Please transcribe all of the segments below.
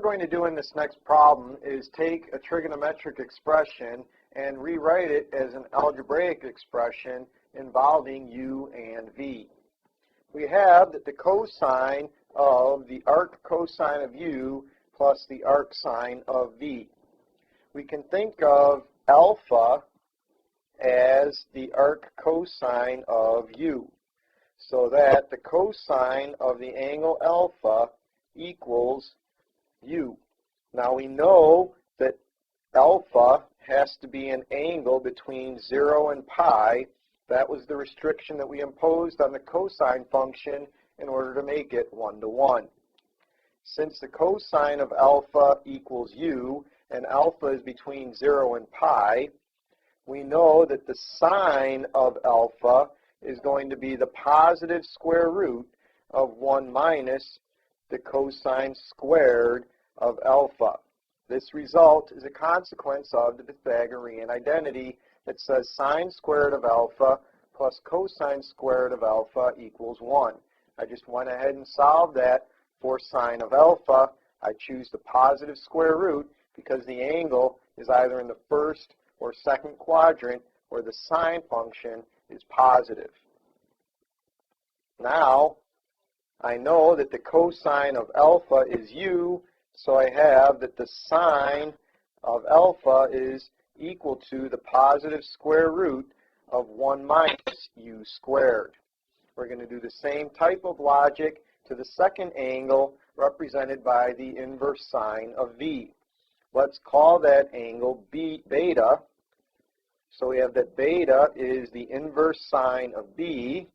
going to do in this next problem is take a trigonometric expression and rewrite it as an algebraic expression involving u and v. We have that the cosine of the arc cosine of u plus the arc sine of v. We can think of alpha as the arc cosine of u, so that the cosine of the angle alpha equals u. Now we know that alpha has to be an angle between 0 and pi. That was the restriction that we imposed on the cosine function in order to make it 1-to-1. Since the cosine of alpha equals u, and alpha is between 0 and pi, we know that the sine of alpha is going to be the positive square root of 1 minus the cosine squared of alpha. This result is a consequence of the Pythagorean identity that says sine squared of alpha plus cosine squared of alpha equals 1. I just went ahead and solved that for sine of alpha. I choose the positive square root because the angle is either in the first or second quadrant where the sine function is positive. Now, I know that the cosine of alpha is u, so I have that the sine of alpha is equal to the positive square root of 1 minus u squared. We're going to do the same type of logic to the second angle represented by the inverse sine of v. Let's call that angle beta. So we have that beta is the inverse sine of b.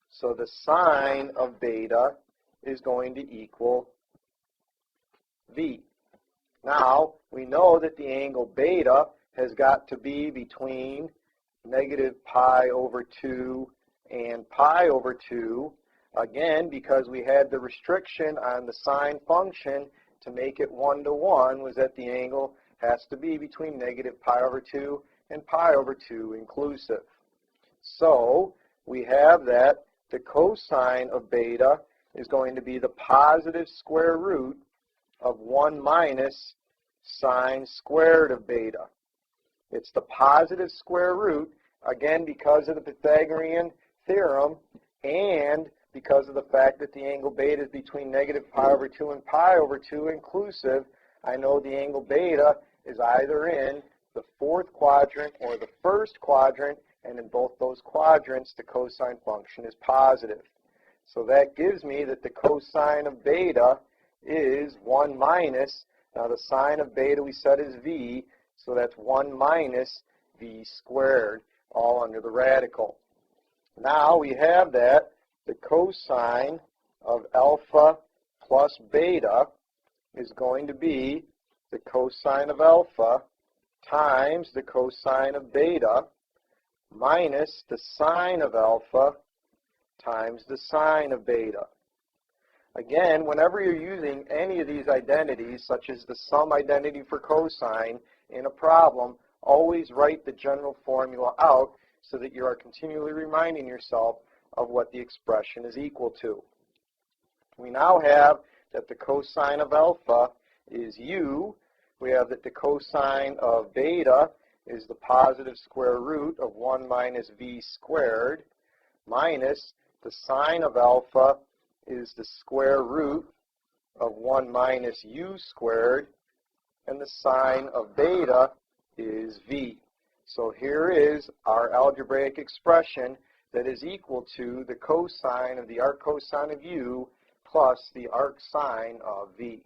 So the sine of beta is going to equal v. Now, we know that the angle beta has got to be between negative pi over 2 and pi over 2. Again, because we had the restriction on the sine function to make it 1-to-1 was that the angle has to be between negative pi over 2 and pi over 2 inclusive. So, we have that the cosine of beta is going to be the positive square root of 1 minus sine squared of beta. It's the positive square root, again, because of the Pythagorean theorem and because of the fact that the angle beta is between negative pi over 2 and pi over 2 inclusive. I know the angle beta is either in the fourth quadrant or the first quadrant, and in both those quadrants the cosine function is positive. So that gives me that the cosine of beta is 1 minus, now the sine of beta we said is v, so that's 1 minus v squared, all under the radical. Now we have that the cosine of alpha plus beta is going to be the cosine of alpha times the cosine of beta minus the sine of alpha times the sine of beta. Again, whenever you're using any of these identities, such as the sum identity for cosine in a problem, always write the general formula out so that you are continually reminding yourself of what the expression is equal to. We now have that the cosine of alpha is u. We have that the cosine of beta is the positive square root of 1 minus v squared minus the sine of alpha is the square root of 1 minus u squared, and the sine of beta is v. So here is our algebraic expression that is equal to the cosine of the arc cosine of u plus the arc sine of v.